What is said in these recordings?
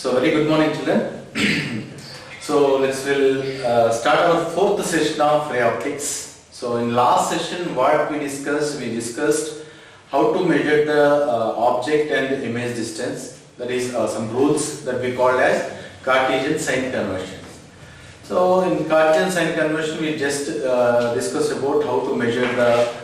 So very good morning, children. So we'll start our fourth session of ray optics. So in last session, what we discussed how to measure the object and image distance. That is some rules that we called as Cartesian sign conversion. So in Cartesian sign conversion, we just discussed about how to measure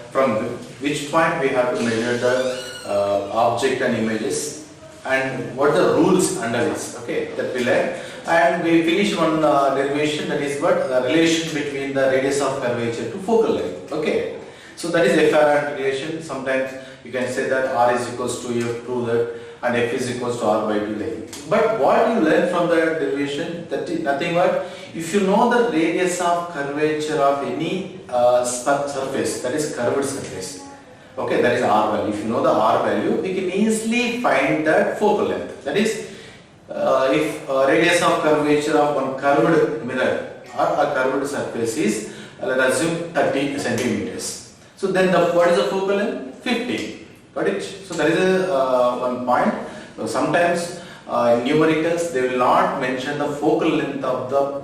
from which point we have to measure the object and images, and what the rules under this, okay, that we learned. And we finished one derivation, that is what the relation between the radius of curvature to focal length, okay. So that is F-R relation. Sometimes you can say that R is equals to F, prove that, and F is equals to R by 2 length. But what you learn from the derivation, that is nothing but, if you know the radius of curvature of any surface, that is curved surface, okay, that is R value. If you know the R value, we can easily find that focal length. That is, if radius of curvature of one curved mirror or a curved surface is, let us assume 30 centimeters. So then what is the focal length? 15. Got it? So that is one point. So sometimes in numericals they will not mention the focal length of the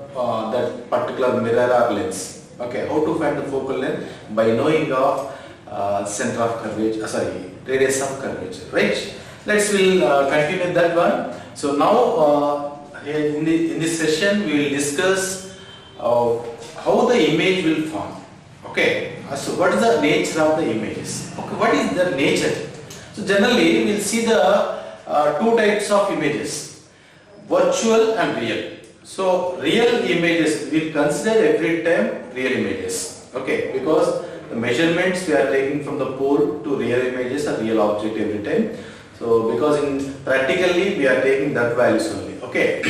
that particular mirror or lens. Okay, how to find the focal length? By knowing of center of curvature, radius of curvature, right? We'll continue that one. So now in this session we will discuss how the image will form. Okay, so what is the nature of the images? Okay, what is the nature? So generally we will see the two types of images, virtual and real. So real images we will consider every time real images. Okay, because the measurements we are taking from the pole to real images or real object every time. So because in practically we are taking that values only. Okay.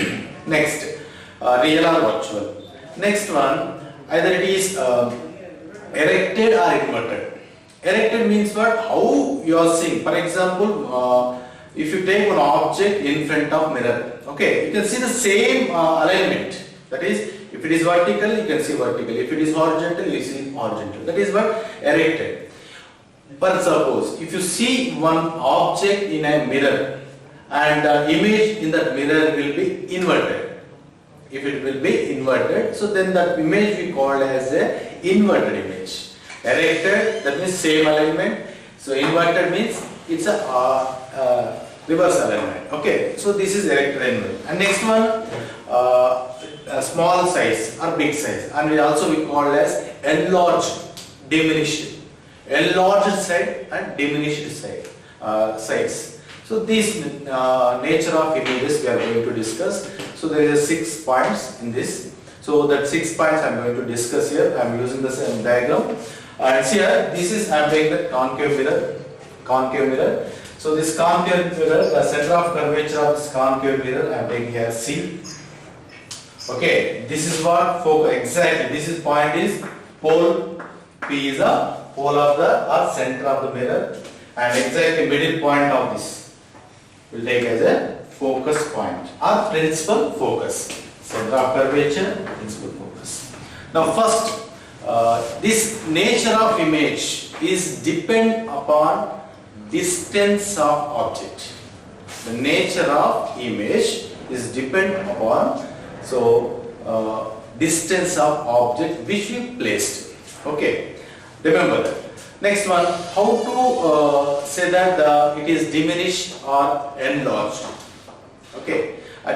Next, real or virtual. Next one, either it is erected or inverted. Erected means what? How you are seeing. For example, if you take an object in front of mirror, okay, you can see the same alignment. That is, if it is vertical, you can see vertical. If it is horizontal, you see horizontal. That is what? Erected. But suppose if you see one object in a mirror and the image in that mirror will be inverted. If it will be inverted, so then that image we call as a inverted image. Erected, that means same alignment. So inverted means it's a reverse alignment. Okay, so this is erected and inverted. And next one, a small size or big size, and we call as enlarged, diminished. Enlarged side and diminished size. So these nature of images we are going to discuss. So there is 6 points in this. So that 6 points I am going to discuss here. I am using the same diagram. And here this is I am taking the concave mirror. Concave mirror. So this concave mirror, the center of curvature of this concave mirror I am taking here C. Okay, this is what focal, exactly. This is point is pole. P is a pole of the or center of the mirror, and exactly middle point of this will take as a focus point or principal focus. Center of curvature, principal focus. Now first, this nature of image is depend upon distance of object. The nature of image is depend upon distance of object which we placed. Okay, remember that. Next one, how to say that it is diminished or enlarged. Okay,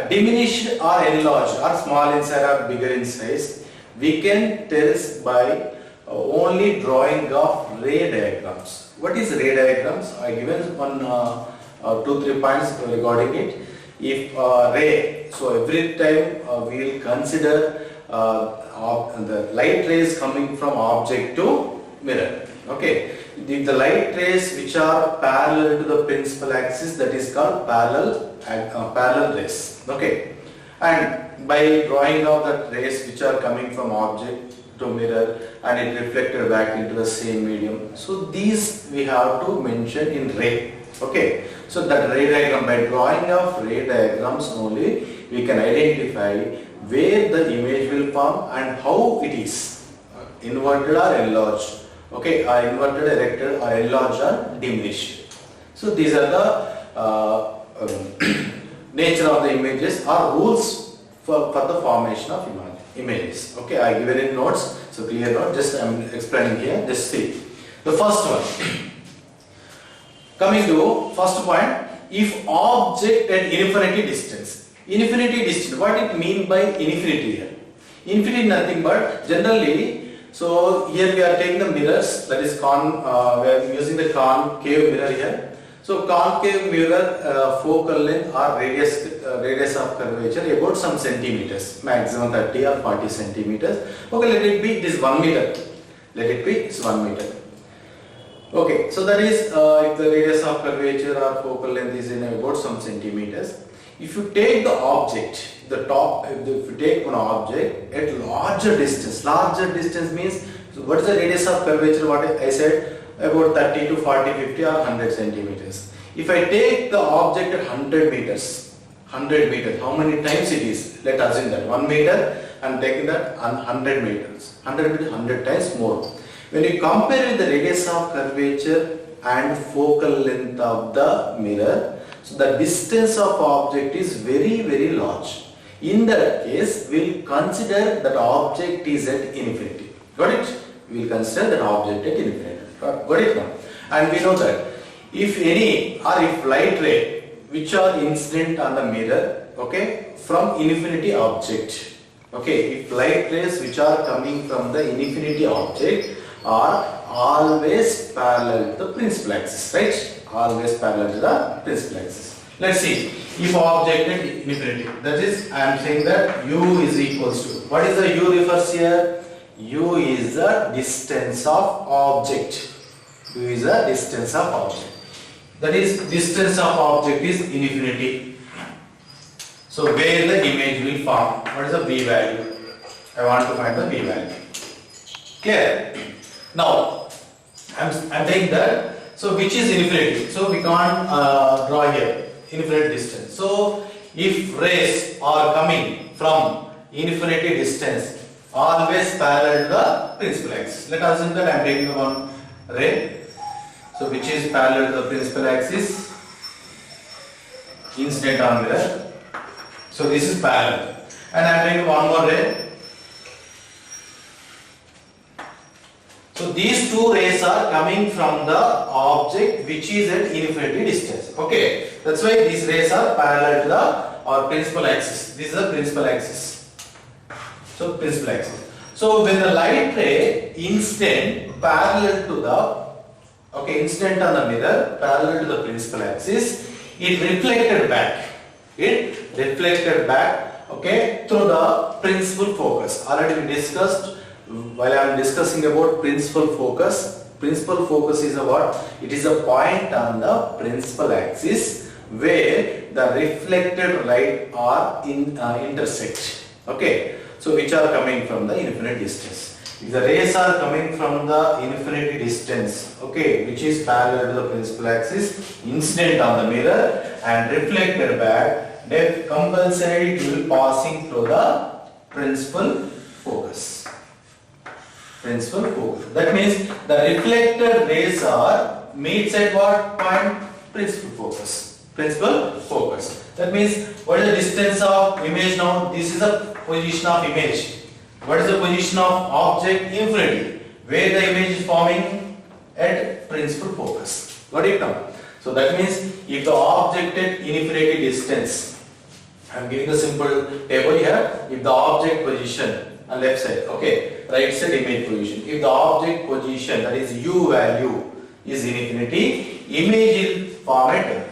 diminished or enlarged or small in size or bigger in size, we can tell by only drawing of ray diagrams. What is ray diagrams? I given one 2-3 points regarding it. If ray, so every time we will consider the light rays coming from object to mirror. Okay, if the light rays which are parallel to the principal axis, that is called parallel rays. Okay, and by drawing out the rays which are coming from object to mirror and it reflected back into the same medium, so these we have to mention in ray. Okay, so that ray diagram, by drawing of ray diagrams only we can identify where the image will form and how it is, inverted or enlarged. Okay, inverted, erected, or enlarged or diminished. So these are the nature of the images or rules for the formation of images. Okay, I given in notes, so clear note, just I am explaining here, just see. The first one, coming to first point, if object at infinity distance. Infinity distance, what it mean by infinity here? Infinity nothing but generally, so here we are taking the mirrors, that is we are using the concave mirror here. So concave mirror focal length or radius of curvature about some centimeters, maximum 30 or 40 centimeters. Okay, let it be, it is 1 meter. Let it be, it's 1 meter. Okay, so that is if the radius of curvature or focal length is in about some centimeters. If you take the object, if you take one object at larger distance means, so what is the radius of curvature? What I said, about 30 to 40, 50 or 100 centimeters. If I take the object at 100 meters, how many times it is? Let us assume that 1 meter and taking that 100 meters. 100 means 100 times more. When you compare with the radius of curvature and focal length of the mirror, so the distance of object is very large. In that case, we will consider that object is at infinity. Got it? We will consider that object at infinity. Got it now? And we know that if any or if light ray which are incident on the mirror, okay, from infinity object, okay, if light rays which are coming from the infinity object are always parallel to the principal axis, right? Always parallel to the principal axis. Let's see, if object at infinity, that is, I am saying that u is equals to, what is the u refers here? U is the distance of object. U is the distance of object. That is, distance of object is infinity. So where the image will form, what is the v value? I want to find the v value. Clear? Now, I am saying that, so which is infinity? So we can't draw here, infinite distance. So if rays are coming from infinity distance, always parallel to the principal axis. Let us assume that I am taking one ray, so which is parallel to the principal axis, incident on mirror. So this is parallel. And I am taking one more ray. So these two rays are coming from the object which is at infinity distance. Okay, that's why these rays are parallel to the principal axis. This is the principal axis. So principal axis. So when the light ray incident parallel to the incident on the mirror parallel to the principal axis, it reflected back. Okay, through the principal focus. Already we discussed. While I am discussing about principal focus is a what? It is a point on the principal axis where the reflected light are intersect. Okay, so which are coming from the infinite distance. If the rays are coming from the infinity distance, okay, which is parallel to the principal axis, incident on the mirror and reflected back, then compulsory it will passing through the principal focus. That means the reflected rays are meets at what point? Principal focus. That means what is the distance of image now? This is the position of image. What is the position of object? Infinity. Where the image is forming? At principal focus. Got it now? So that means if the object at infinity distance, I am giving a simple table here. If the object position on left side, okay, right side image position. If the object position, that is u value, is infinity, image will form at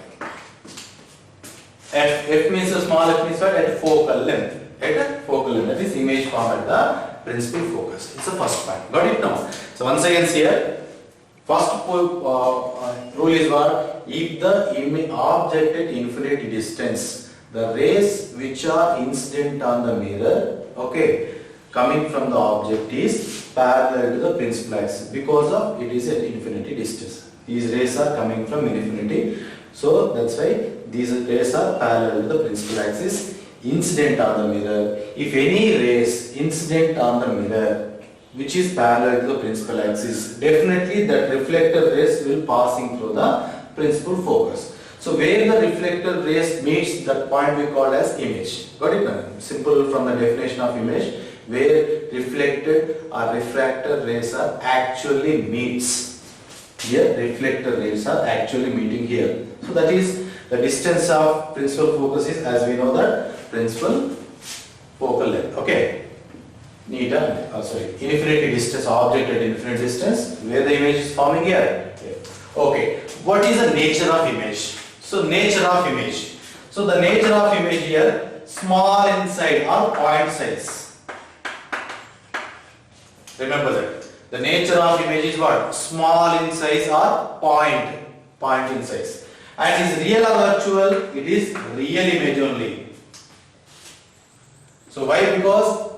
f means a small f means what? At focal length. That is image form at the principal focus. It's the first point. Got it now? So once again here, first rule is what? If the object at infinity distance, the rays which are incident on the mirror, okay, coming from the object is parallel to the principal axis because of it is at infinity distance. These rays are coming from infinity, so that's why these rays are parallel to the principal axis, incident on the mirror. If any rays incident on the mirror which is parallel to the principal axis, definitely that reflected rays will passing through the principal focus. So where the reflected rays meets, that point we call as image. Got it now? Simple from the definition of image, where reflected or refracted rays are actually meets. Here reflected rays are actually meeting here. So that is the distance of principal focus is, as we know, that principal focal length. Okay. Infinity distance, object at infinite distance, where the image is forming here. Okay. What is the nature of image? So nature of image. So the nature of image here, small inside or point size. Remember that. The nature of image is what? Small in size or point in size. And is real or virtual? It is real image only. So why? Because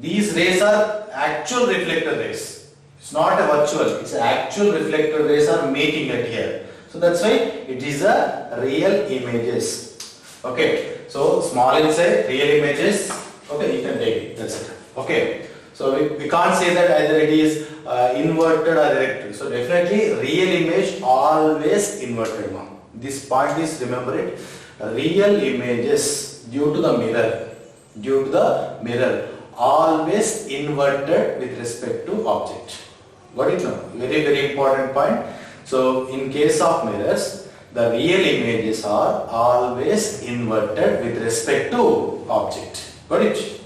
these rays are actual reflected rays. It's not a virtual, it's actual reflected rays are meeting at here. So that's why it is a real images. Okay. So small inside, real images. Okay, you can take it. That's it. Okay. So we can't say that either it is inverted or erected. So definitely real image always inverted now. This point is, remember it, real images due to the mirror always inverted with respect to object. Got it now? Very important point. So in case of mirrors, the real images are always inverted with respect to object. Got it?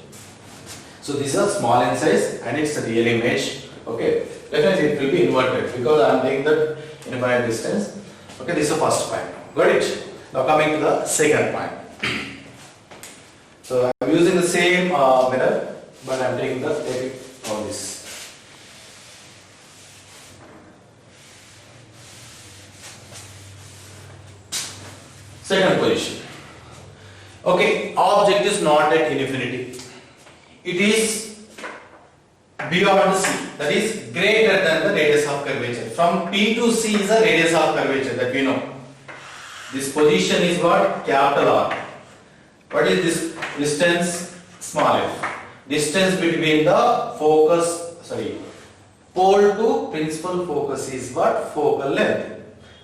So these are small in size and it's a real image. Okay, definitely it will be inverted because I am taking the infinite distance. Okay, this is the first point. Got it? Now coming to the second point. So I am using the same mirror, but I am taking all this. Second position. Okay, object is not at infinity. It is beyond C, that is greater than the radius of curvature. From P to C is the radius of curvature that we know. This position is what? Capital R. What is this distance? Small f. Distance between the pole to principal focus is what? Focal length.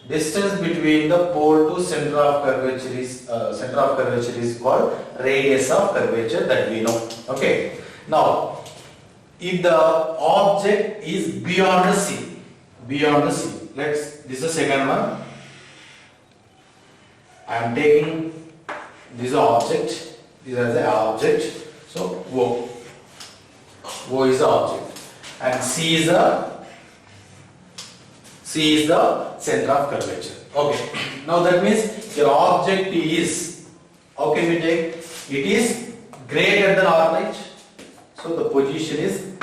Distance between the pole to center of curvature is called radius of curvature that we know. Okay. Now, if the object is beyond the C, this is the second one. I am taking this object. This is the object. So O is the object, and C is the center of curvature. Okay. Now that means your object is, how can we take? It is greater than R, right? So the position is,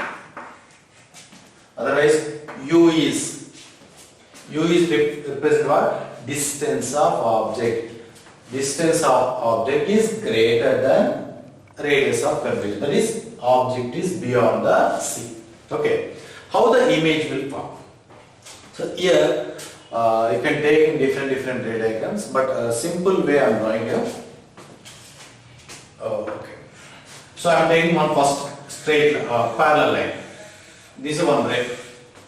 otherwise U is represent what? Distance of object. Distance of object is greater than radius of curvature. That is, object is beyond the C. Okay. How the image will form? So here you can take in different ray diagrams, but a simple way I am drawing here. Okay. So I am taking one first straight parallel line. This is one ray.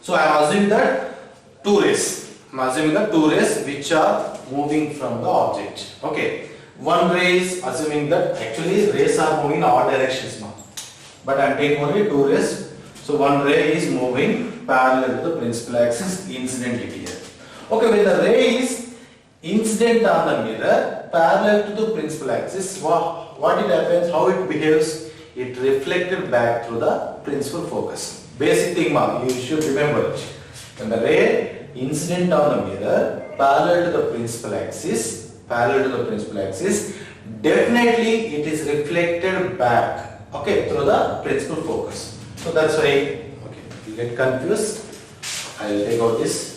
So I am assuming that two rays. I am assuming that two rays which are moving from the object. Okay. One ray is assuming that actually rays are moving in all directions now. But I am taking only two rays. So one ray is moving parallel to the principal axis incidentally here. Okay, when the ray is incident on the mirror parallel to the principal axis, what it happens, how it behaves, it reflected back through the principal focus. Basic thing, you should remember it. When the ray incident on the mirror parallel to the principal axis, definitely it is reflected back, okay, through the principal focus. So that's why, okay, you get confused. I will take out this.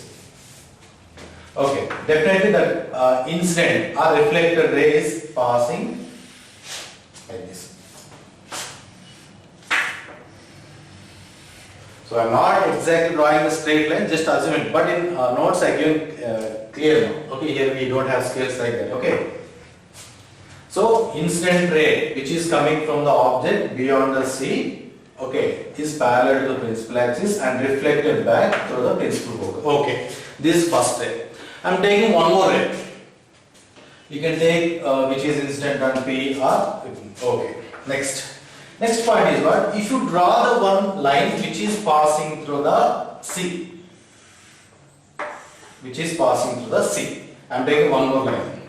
Okay, definitely the incident or reflected ray is passing like this. So I am not exactly drawing a straight line, just assuming. But in notes I give clear now. Okay, here we don't have scales like that. Okay. So incident ray which is coming from the object beyond the C, okay, is parallel to the principal axis and reflected back through the principal focus. Okay, this is first ray. I am taking one more ray. You can take which is incident on P or okay. Next point is what? If you draw the one line which is passing through the C, which is passing through the C. I am taking one more line.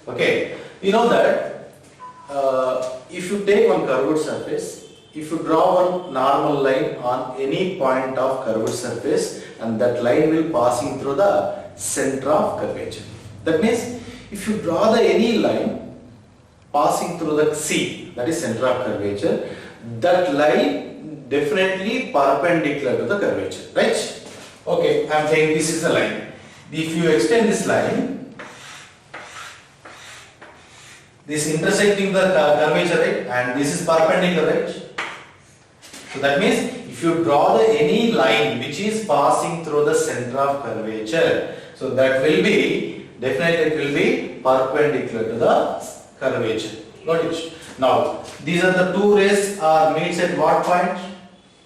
Okay, you know that if you take one curved surface, if you draw one normal line on any point of curved surface, and that line will passing through the center of curvature. That means if you draw the any line passing through the C, that is center of curvature, that line definitely perpendicular to the curvature, right? Okay, I am saying this is the line. If you extend this line, this intersecting the curvature, right, and this is perpendicular, right? So that means if you draw the any line which is passing through the center of curvature, so that will be definitely it will be perpendicular to the curvature. Got it? Now these are the two rays are meets at what point?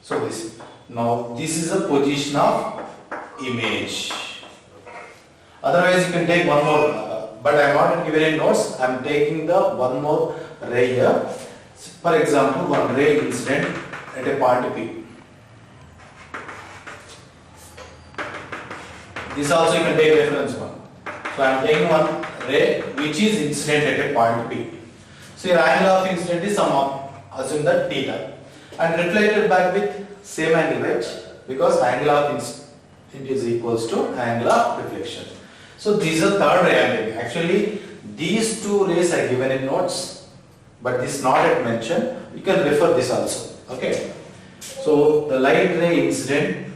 So this. Now this is a position of image. Otherwise you can take one more, but I am not giving any notes. I am taking the one more ray here. For example, one ray incident at a point P. This also you can take reference one. So I am taking one ray which is incident at a point P. So your angle of incident is assume that theta, and reflected back with same angle, right? Because angle of incident is equals to angle of reflection. So these are third ray I am taking. Actually these two rays are given in notes, but this is not yet mentioned. You can refer this also. Okay. So the light ray incident,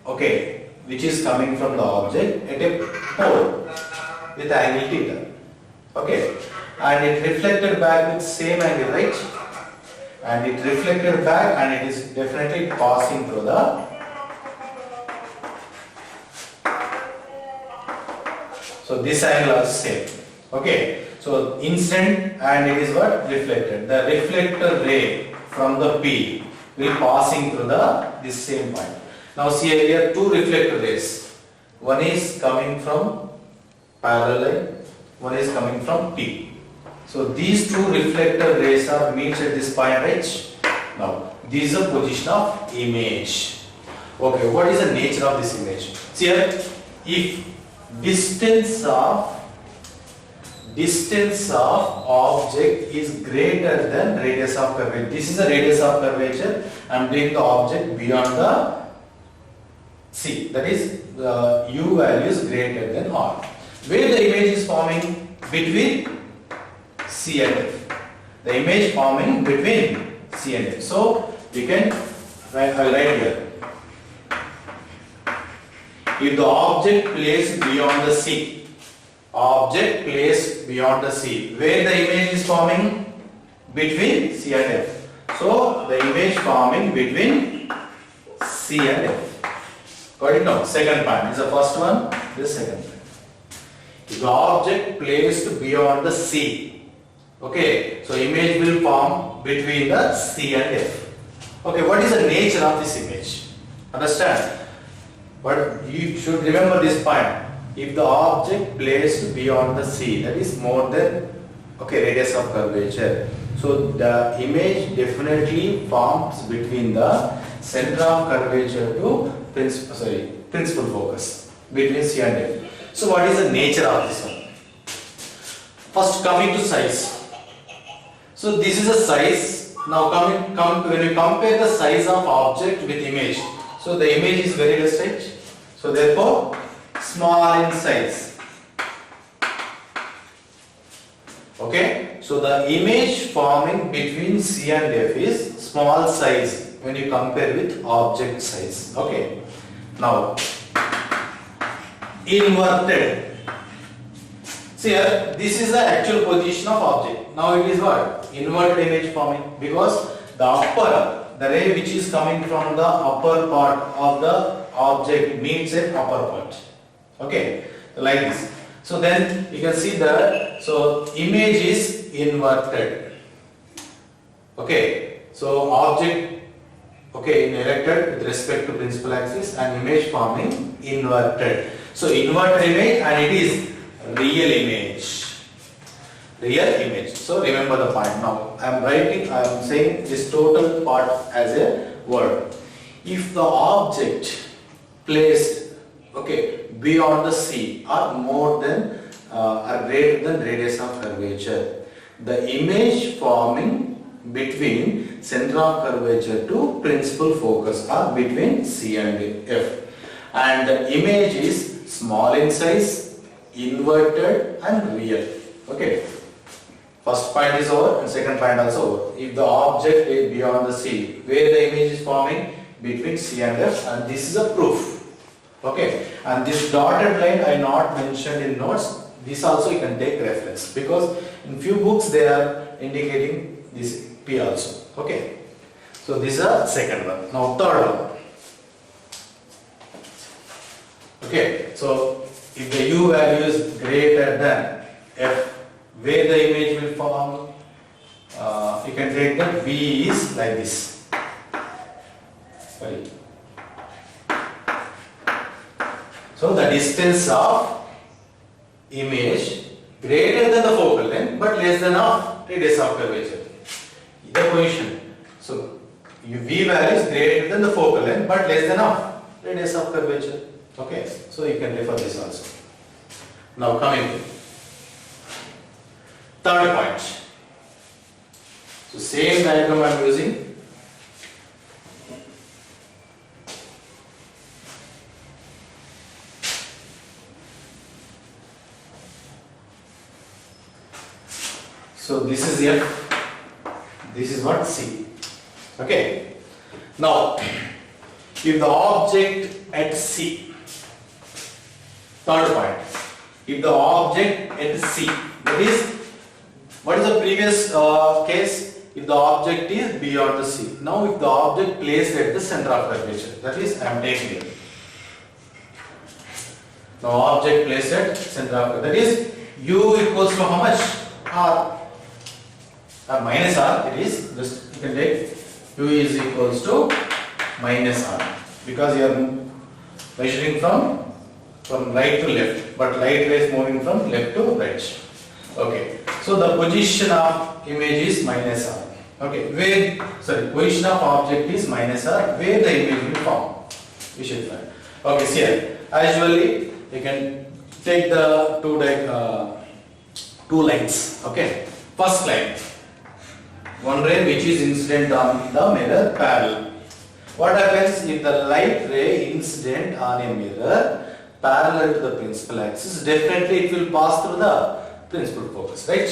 okay, which is coming from the object at a pole with angle theta. Okay. And it reflected back with same angle, right? And it reflected back and it is definitely passing through the. So this angle is same. Okay. So incident and it is what? Reflected. The reflector ray from the P will passing through this same point. Now see here two reflector rays. One is coming from parallel line, one is coming from P. So these two reflector rays are meets at this point, right? Now this is a position of image. Okay, what is the nature of this image? See here, if distance of object is greater than radius of curvature. This is the radius of curvature. I am taking the object beyond the C. That is the U value is greater than R. Where the image is forming between C and F. The image forming between C and F. So we can write here. If the object placed beyond the C, object placed beyond the C, where the image is forming between C and F. So the image forming between C and F. Got it now? Second point. This is the first one. This second point. If the object placed beyond the C, okay, so image will form between the C and F. Okay, what is the nature of this image? Understand? But you should remember this point. If the object placed beyond the C, that is more than radius of curvature, so the image definitely forms between the center of curvature to principal focus between C and F. So what is the nature of this one? First, coming to size. So this is a size. Now when you compare the size of object with image, so the image is very less, right? So therefore small in size. Okay, so the image forming between C and F is small size when you compare with object size. Okay, now inverted. See here, this is the actual position of object. Now it is what? Inverted image forming, because the ray which is coming from the upper part of the object meets at upper part. Okay, like this. So then you can see that, so image is inverted. Okay, so object erected with respect to principal axis and image forming inverted. So inverted image, and it is real image. Real image. So remember the point. Now I am saying this total part as a word. If the object placed beyond the C or more than or greater than radius of curvature, the image forming between center of curvature to principal focus or between C and F, and the image is small in size, inverted and real. Okay. First point is over and second point also over. If the object is beyond the C, where the image is forming between C and F, and this is a proof. Okay. And this dotted line I not mentioned in notes. This also you can take reference because in few books they are indicating this P also. Okay. So this is a second one. Now third one. Okay. So if the U value is greater than F, where the image will form, you can take the V is like this. Sorry. So the distance of image greater than the focal length but less than of radius of curvature. The position. So V value is greater than the focal length but less than of radius of curvature. Okay. So you can refer this also. Now coming to third point. So same diagram I am using. So this is F, this is what C. Okay. Now, if the object at C, third point, if the object at C, that is, what is the previous case? If the object is beyond the C. Now, if the object placed at the center of curvature, that is, I am taking it. Now, object placed at center of curvature, that is, U equals to how much? R. Minus R, it is, just you can take U is equals to minus R, because you are measuring from right to left, but light ray is moving from left to right. Okay, so the position of image is minus R. Okay, position of object is minus R, where the image will form. We should find. Okay, see here, as usually you can take the two lines. Okay, first line. One ray which is incident on the mirror parallel. What happens if the light ray incident on a mirror parallel to the principal axis? Definitely it will pass through the principal focus, right?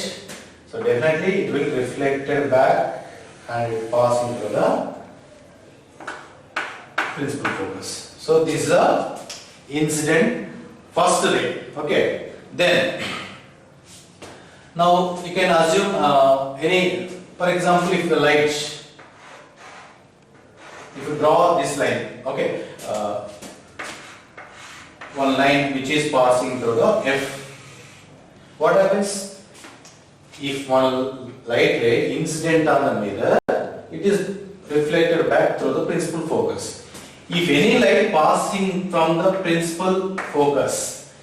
So definitely it will reflected back and it passing through the principal focus. So this is a incident first ray. Okay. Then now you can assume for example, if the light, if you draw this line, okay, one line which is passing through the F, what happens? If one light ray incident on the mirror, it is reflected back through the principal focus. If any light passing from the principal focus,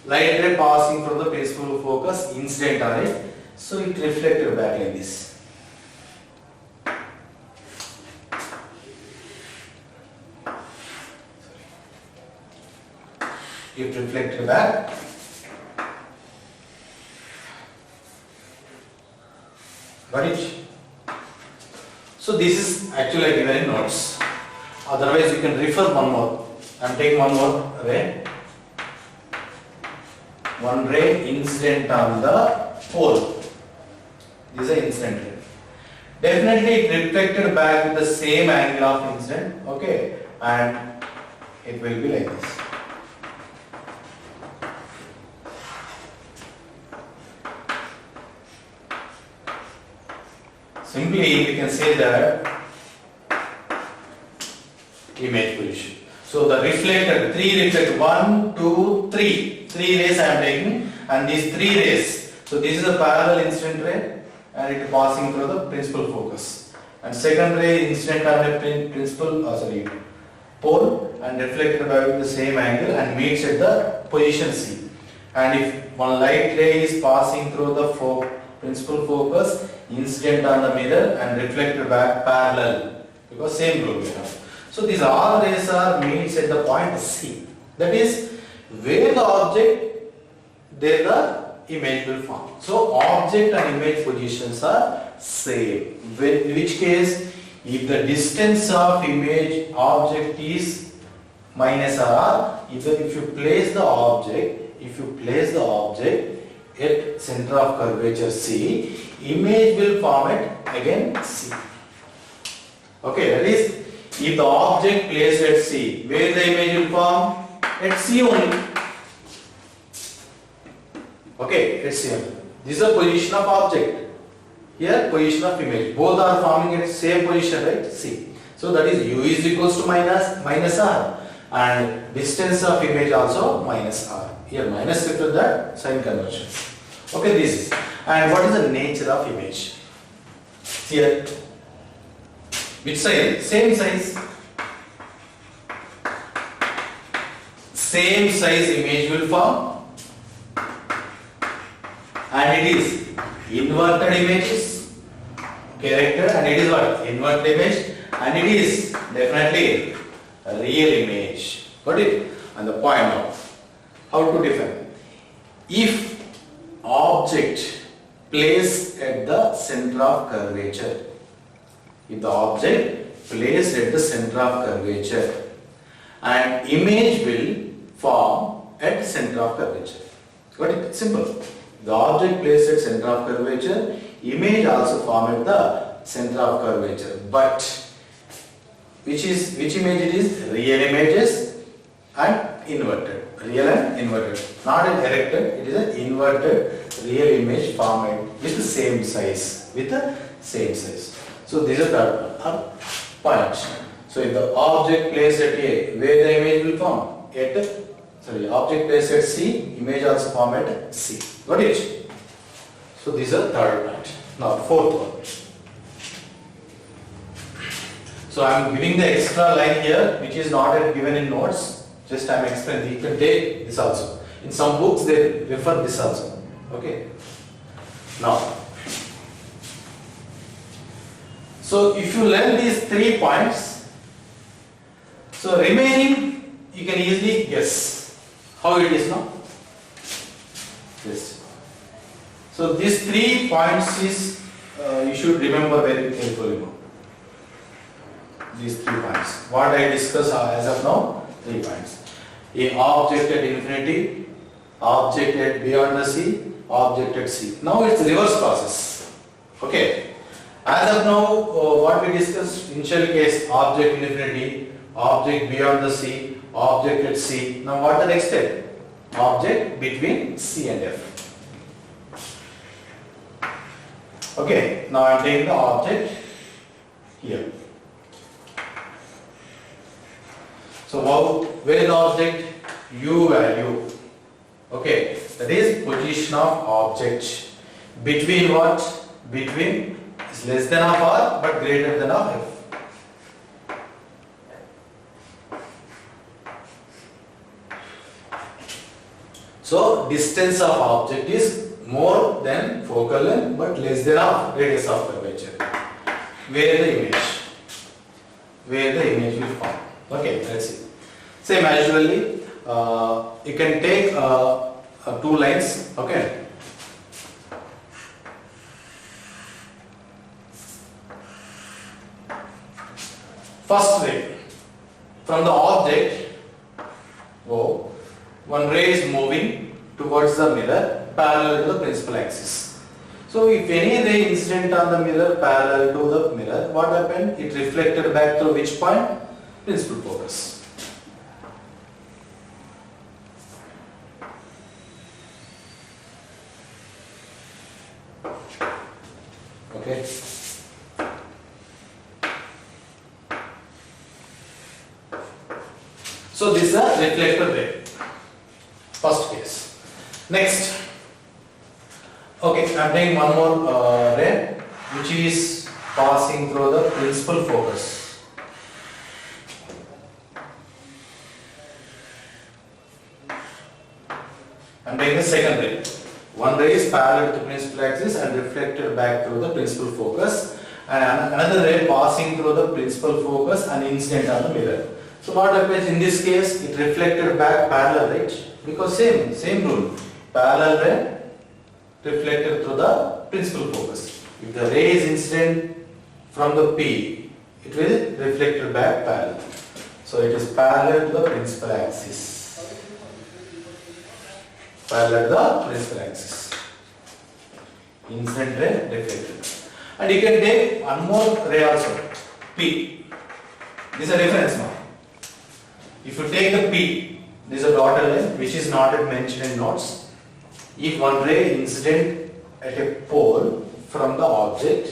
light ray passing from the principal focus, incident on it, so it reflected back like this. It reflected back. Got it? So this is actually given in notes. Otherwise you can refer one more. I am taking one more ray. One ray incident on the pole. This is an incident ray. Definitely it reflected back with the same angle of incident. Okay, and it will be like this. Simply we can say that image position. So the reflected, three reflected, 1, 2, 3. 3 rays I am taking, and these 3 rays. So this is a parallel incident ray and it is passing through the principal focus. And second ray incident on the pole and reflected by the same angle and meets at the position C. And if one light ray is passing through the principal focus, incident on the mirror and reflected back parallel, because same rule we have. So these all rays are meets at the point C. That is where the object, there the image will form. So object and image positions are same. In which case, if the distance of image object is minus r, if you place the object, at center of curvature C, image will form at again C. Okay, that is, if the object placed at C, where the image will form? At C only. Okay, at C only. This is the position of object. Here, position of image. Both are forming at same position, right? C. So that is u is equals to minus r, and distance of image also minus r. Here minus after that sign conversion. Okay, this is. And what is the nature of image? Here, which size? Same size. Same size image will form, and it is inverted images, character, and it is what? Inverted image, and it is definitely a real image. Got it? And the point now, how to define? If object placed at the center of curvature, if the object placed at the center of curvature, and image will form at center of curvature. Got it? Simple. The object placed at center of curvature, image also form at the center of curvature. But which image it is? Real images and inverted. Real and inverted. Not an erected, it is an inverted real image formed with the same size. So this is the point. So if the object placed at A, where the image will form? Object placed at C, image also form at C. Got it? So this is the third point. Now fourth one. So I am giving the extra line here, which is not yet given in notes. Just I am explaining. You can take this also. In some books they refer this also. Okay. Now, so if you learn these 3 points, so remaining you can easily guess how it is now. Yes. So these 3 points is you should remember very carefully now. These 3 points. What I discussed as of now, 3 points. A object at infinity, object at beyond the sea, object at sea. Now it's reverse process. Okay. As of now, what we discussed, initial case, object in infinity, object beyond the sea, object at sea. Now what the next step? Object between C and F. Okay, now I am taking the object here. So where is the object? U value. Okay, that is position of object. Between what? Between is less than of R but greater than of F. So distance of object is more than focal length but less than of radius of curvature. Where the image will form. Okay, let's see. Same as usually, you can take 2 lines. Okay. First ray, from the object, one ray is moving towards the mirror parallel to the principal axis. So if any ray incident on the mirror parallel to the mirror, what happened? It reflected back to which point? Principal focus. Okay. So this is a reflected ray. First case. Next. Okay, I am taking one more ray which is passing through the principal focus. I am taking the second ray. One ray is parallel to the principal axis and reflected back through the principal focus, and another ray passing through the principal focus and incident on the mirror. So what happens in this case? It reflected back parallel, right? Because same rule. Parallel ray reflected through the principal focus. If the ray is incident from the P, it will reflected back parallel. So it is parallel to the principal axis. Parallel to the principal axis. Incident ray reflected. And you can take one more ray also, P. This is a reference now. If you take the P, this is a dotted line which is not mentioned in notes. If one ray incident at a pole from the object,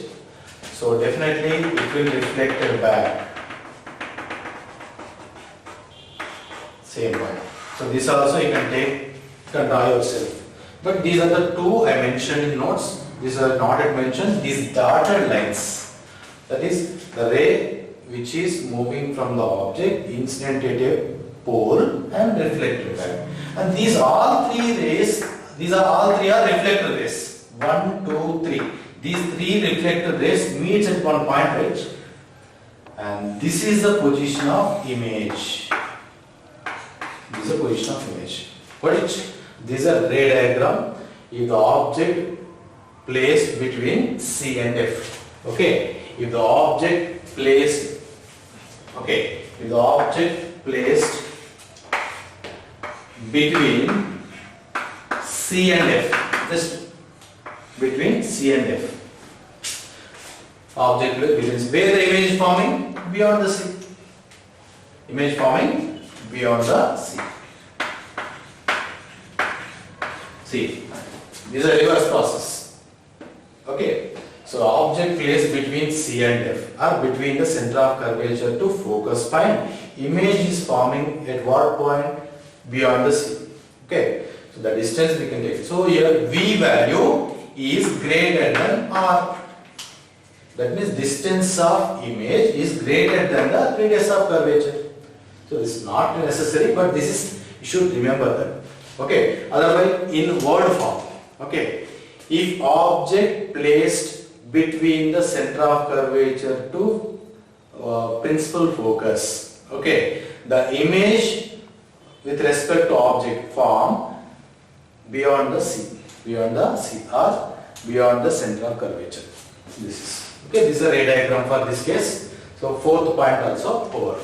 so definitely it will reflect back. Same point. So this also you can take, you can draw yourself. But these are the two I mentioned in notes. These are not yet mentioned. These dotted lines. That is the ray which is moving from the object, incident at a pole and reflected back. And these all three rays, all three are reflected rays. 1, 2, 3. These three reflected rays meets at one point, right? And this is the position of image. This is the position of image. What is this? Is a ray diagram. If the object placed between C and F. Okay. If the object placed, if the object placed between C and F, just between C and F. Object between, where the image is forming? Beyond the C. Image forming beyond the C. See, this is a reverse process. Okay. So object placed between C and F or between the center of curvature to focus point. Image is forming at what point? Beyond the C. Okay. So the distance we can take. So here V value is greater than R. That means distance of image is greater than the radius of curvature. So this is not necessary, but this is, you should remember that. Okay. Otherwise in word form. Okay. If object placed between the center of curvature to principal focus, okay, the image with respect to object form beyond the C or beyond the center of curvature. This is okay. This is a ray diagram for this case. So fourth point also over.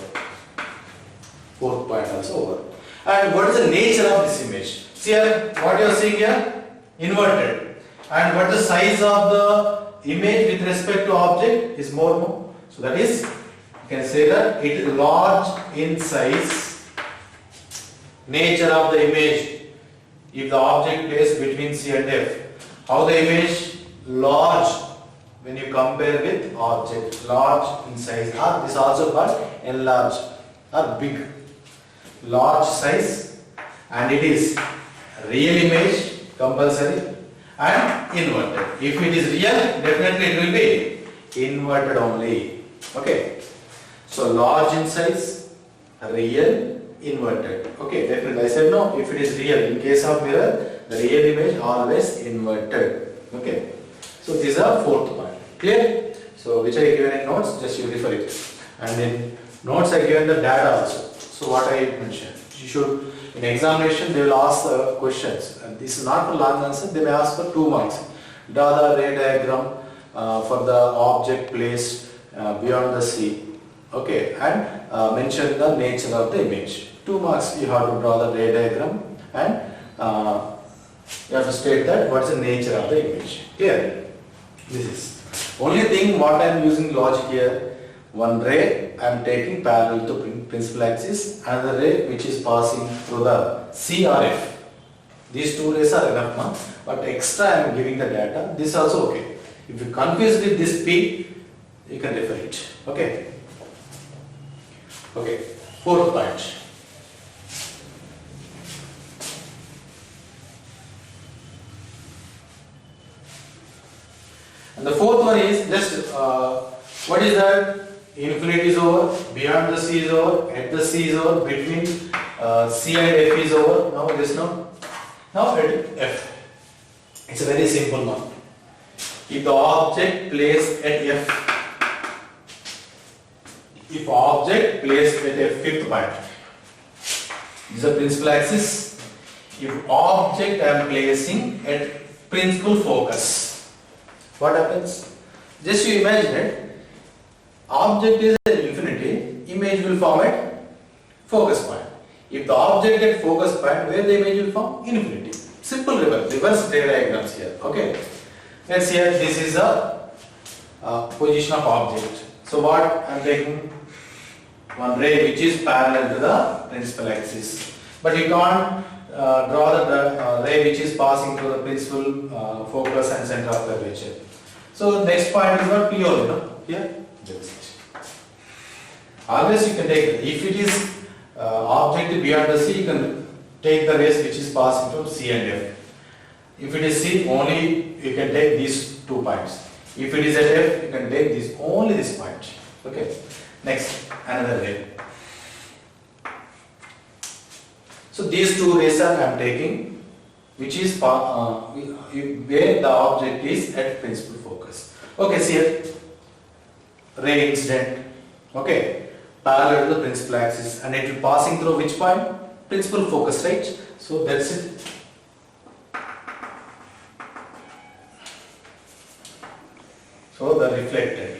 Fourth point also over. And what is the nature of this image? See here, what you are seeing here, inverted. And what is the size of the image with respect to object is more. So that is, you can say that it is large in size. Nature of the image, if the object placed between C and F, how the image? Large when you compare with object, large in size, or this also called enlarged or big. Large size, and it is real image compulsory and inverted. If it is real, definitely it will be inverted only. Okay. So large in size, real, inverted. Okay, definitely. I said no, if it is real, in case of mirror, the real image always inverted. Okay. So these are fourth point. Clear? So which I given in notes, just you refer it. And in notes I given the data also. So what I mentioned, you should, in examination they will ask questions, and this is not for long answer, they may ask for 2 marks. Draw the ray diagram for the object placed beyond the C, okay, and mention the nature of the image. 2 marks you have to draw the ray diagram, and you have to state that what is the nature of the image. Clear? This is only thing what I am using logic here. One ray I am taking parallel to principal axis, another ray which is passing through the C or F. These 2 rays are enough now, but extra I am giving the data. This is also okay. If you confuse with this P, you can refer it. Okay. Okay. Fourth point. And the fourth one is just what is that? Infinity is over, beyond the C is over, at the C is over, between C and F is over. Now this now at F. It's a very simple one. If the object placed at F, if object placed at a fifth point, this is the principal axis. If object I am placing at principal focus, what happens? Just you imagine it, object is at infinity, image will form at focus point. If the object at focus point, where the image will form? Infinity. Simple reverse diagrams here. Okay. Let's see here, this is the position of object. So what I am taking? One ray which is parallel to the principal axis. But you can't draw the ray which is passing through the principal focus and center of curvature. So next point is what? P order, no? Here. Always you can take, if it is object beyond the C, you can take the rays which is passing through C and F. If it is C, only you can take these 2 points. If it is at F, you can take this, only this point. Okay. Next, another ray. So these 2 rays I am taking, which is where the object is at principal focus. Okay, see here, ray incident. Okay, parallel to the principal axis, and it will passing through which point? Principal focus, right? So that's it. So the reflected.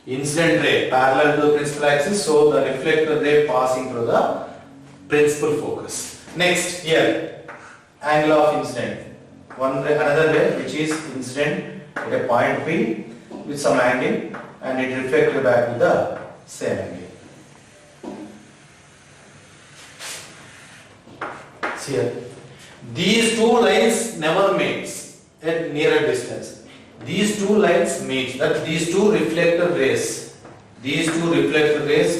Incident ray parallel to the principal axis, so the reflected ray passing through the principal focus. Next, here, angle of incident. One ray, another ray which is incident at a point P with some angle, and it reflected back with the same angle. See here, these 2 lines never meets at nearer distance. These 2 lines meet, that these 2 reflected rays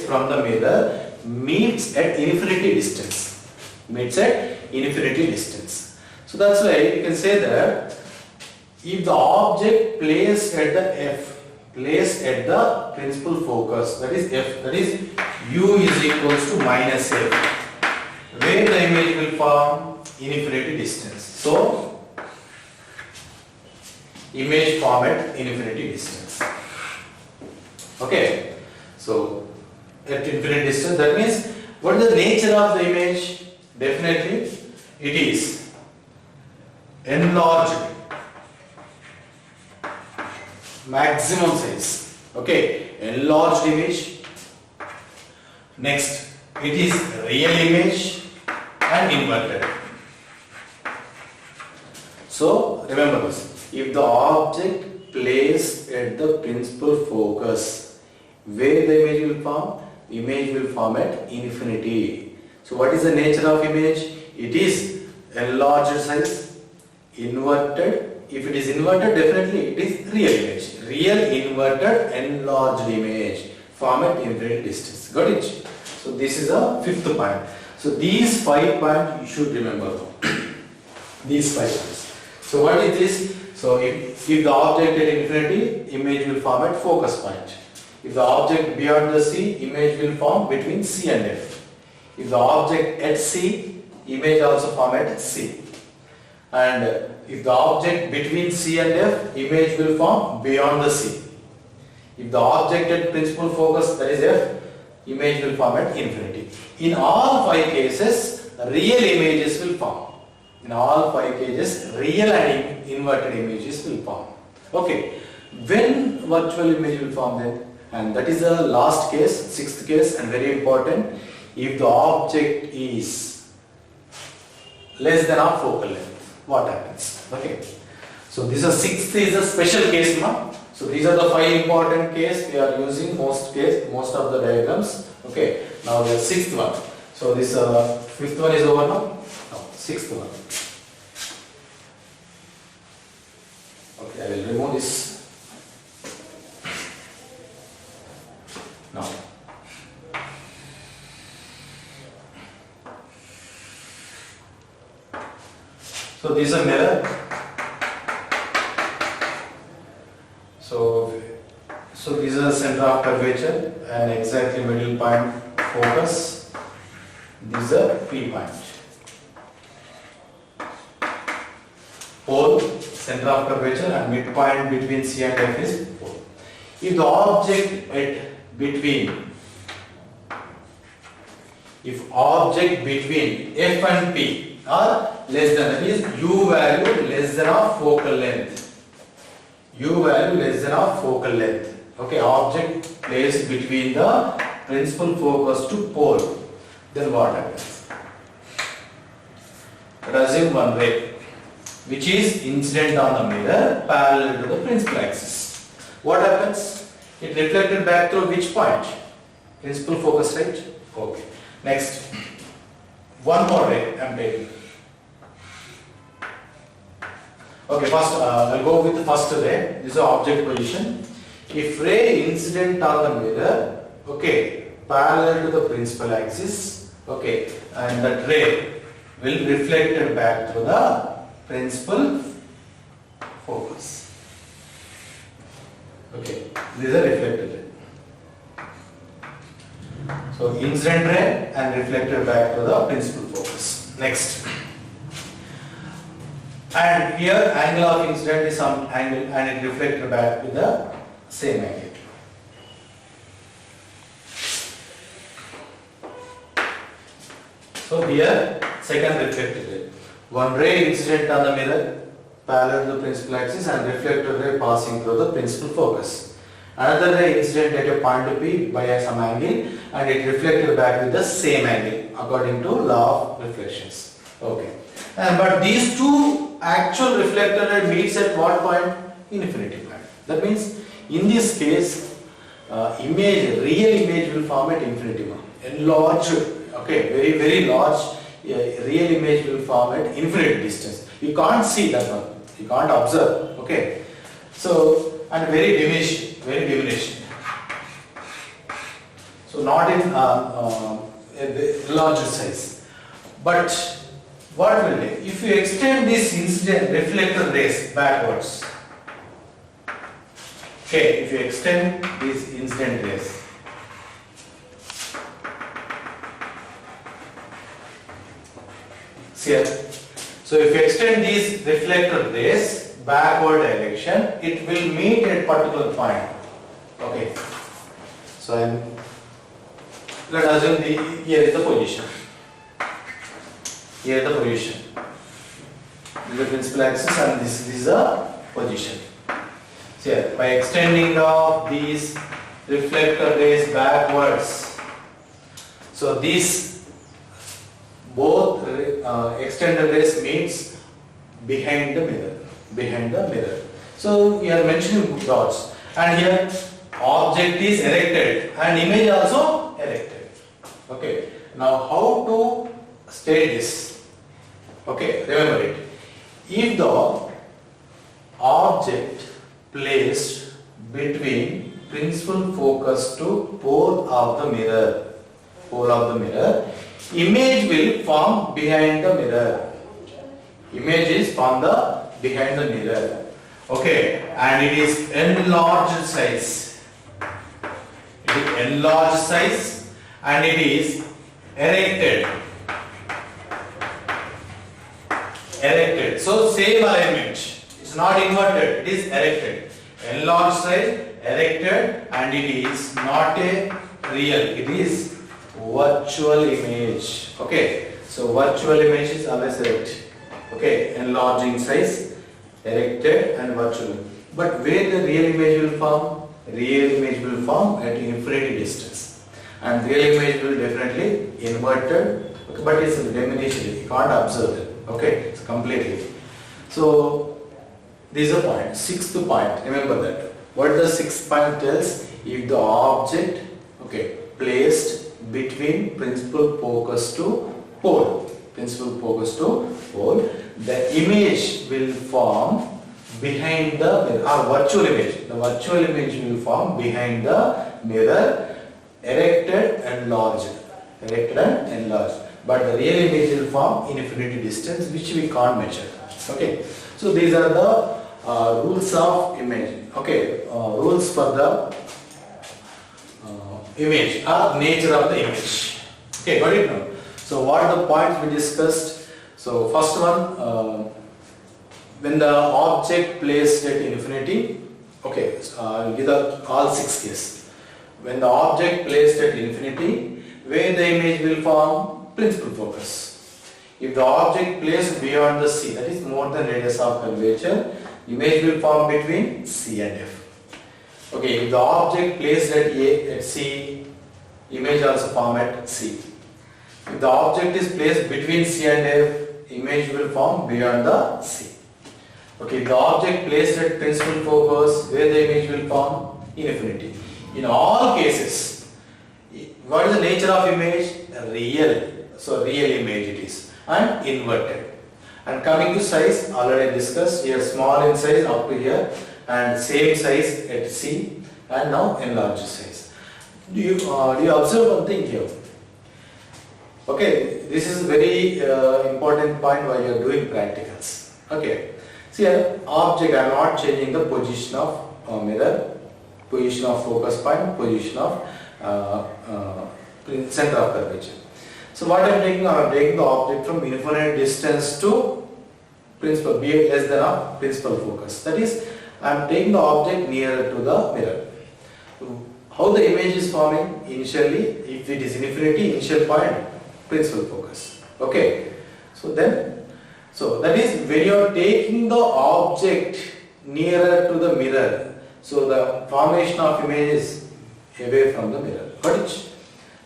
from the mirror meets at infinity distance. Meets at infinity distance. So that's why you can say that if the object placed at the F, placed at the principal focus, that is F, that is U is equals to minus F, where the image will form infinity distance. So image form at infinity distance. Okay, so at infinite distance, that means what is the nature of the image? Definitely it is enlarged, maximum size. Okay, enlarged image. Next, it is real image and inverted. So remember this. If the object placed at the principal focus, where the image will form? Image will form at infinity. So what is the nature of image? It is enlarged size, inverted. If it is inverted, definitely it is real image. Real inverted enlarged image form at infinite distance. Got it? So this is a 5th point. So these 5 points you should remember. These 5 points. So what is this? So if the object at infinity, image will form at focus point. If the object beyond the C, image will form between C and F. If the object at C, image also form at C. And if the object between C and F, image will form beyond the C. If the object at principal focus, that is F, image will form at infinity. In all 5 cases, real images will form. In all 5 cases, real and inverted images will form. Okay, when virtual image will form then? And that is the last case, 6th case, and very important. If the object is less than our focal length, what happens? Okay, so this is 6th is a special case now. So these are the 5 important cases we are using most of the diagrams. Okay, now the 6th one. So this 5th one is over now. Now 6th one. Okay, I will remove this. Now, so this is a mirror. So this is a center of curvature and exactly middle point focus. This is a P point. Pole, center of curvature, and midpoint between C and F is pole. If the object between F and P are less than, that is U value less than of focal length. U value less than of focal length. Okay, object placed between the principal focus to pole. Then what happens? Let us assume one ray which is incident on the mirror parallel to the principal axis. What happens? It reflected back through which point? Principal focus, right? Okay. Next, one more ray I am taking. Okay, first I'll go with the first ray. This is the object position. If ray incident on the mirror, okay, parallel to the principal axis, okay, and that ray will reflected back to the principal focus. Okay, these are reflected ray. So incident ray and reflected back to the principal focus. Next. And here angle of incident is some angle and it reflected back to the same angle. So here second reflected ray. One ray incident on the mirror parallel to the principal axis and reflected ray passing through the principal focus. Another ray incident at a point P by some angle and it reflected back with the same angle according to law of reflections. Okay. But these two actual reflected ray meets at what point? Infinity point. That means in this case real image will form at infinity point. Enlarged, okay, very large real image will form at infinite distance. You can't see that one. You can't observe. Okay. So and very diminished. So not in a larger size. But what will be? If you extend this incident reflected rays backwards, okay, if you extend these incident rays, see here. So if you extend these reflected rays backward direction, it will meet at particular point. Okay. So let us assume here is the position. Here is the position. This is the principal axis and this is the position. So here, by extending of these reflector rays backwards, so these both extended rays meets behind the mirror. So we are mentioning dots, and here object is erected and image also erected. Okay. Now how to state this? Okay, remember it. If the object placed between principal focus to pole of the mirror, image will form behind the mirror. Image is formed behind the mirror. Okay, and it is enlarged size. It is enlarged size and it is erected. So same alignment. It's not inverted. It is erected. Enlarged size, erected, and it is not a real. It is virtual image. Okay. So virtual image is always erect. Okay. Enlarging size, erected, and virtual. But where the real image will form? Real image will form at infinity distance, and real image will definitely inverted. Okay, but it's diminished. You can't observe it. Okay, it's completely. So this is a point. Sixth point. Remember that. What the sixth point tells? If the object, okay, placed between principal focus to pole, the image will form behind the mirror, or virtual image. The virtual image will form behind the mirror, erected and enlarged. But the real image will form in infinity distance, which we can't measure. Okay. So these are the rules of image. Okay. Rules for the image or nature of the image. Okay, got it now? So what are the points we discussed? So first one, when the object placed at infinity, okay, I will give all 6 cases. When the object placed at infinity, where the image will form principal focus. If the object placed beyond the C, that is more than radius of curvature, image will form between C and F. Okay, if the object placed at C, image also form at C. If the object is placed between C and F, image will form beyond the C. Okay, if the object placed at principal focus, where the image will form in infinity. In all cases, what is the nature of image? Real. So real image it is, and inverted. And coming to size, already discussed, here small in size up to here, and same size at C, and now enlarged size. Do you observe one thing here? Okay, this is very important point while you are doing practicals. Okay, see here, object, I am not changing the position of mirror, position of focus point, position of center of curvature. So what I am taking? I am taking the object from infinite distance to principal, be less than a principal focus. That is, I am taking the object nearer to the mirror. How the image is forming? Initially, if it is infinity, initial point, principal focus. Okay. So that is when you are taking the object nearer to the mirror. So the formation of image is away from the mirror. Got it?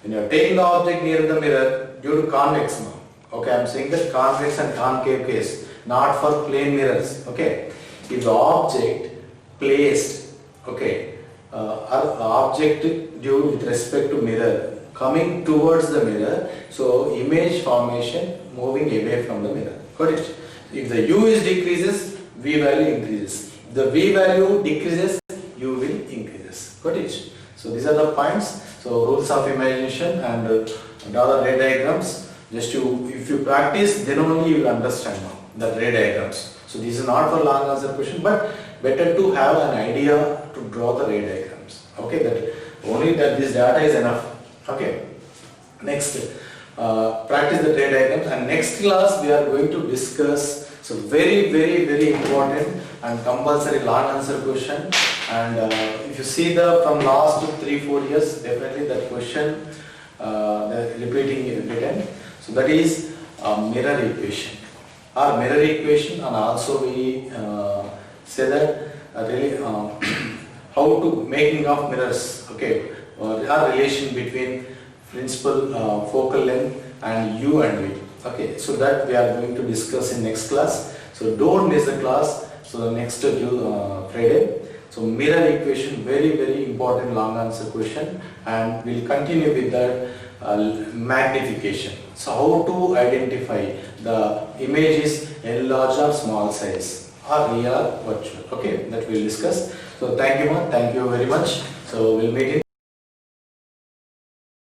When you are taking the object near the mirror due to convex now. Okay, I am saying that convex and concave case, not for plane mirrors. Okay, if the object placed, okay, object due with respect to mirror coming towards the mirror, so image formation moving away from the mirror. Got it? If the U is decreases, V value increases. If the V value decreases, U will increases. Got it? So these are the points. So rules of imagination and draw the ray diagrams. Just if you practice, then only you will understand now the ray diagrams. So this is not for long answer question, but better to have an idea to draw the ray diagrams. Okay, that only that this data is enough. Okay. Next, practice the ray diagrams, and next class we are going to discuss. So very important and compulsory long answer question. And if you see from last 3-4 years, definitely that question repeating every time. So that is mirror equation or mirror equation, and also we say that really how to making of mirrors. Okay, our relation between principal focal length and U and V. Okay, so that we are going to discuss in next class. So don't miss the class. So the next Friday. So mirror equation, very important long answer question, and we'll continue with that magnification. So how to identify the image is large or small size, or real or virtual. Okay, that we'll discuss. So thank you very much. So we'll meet in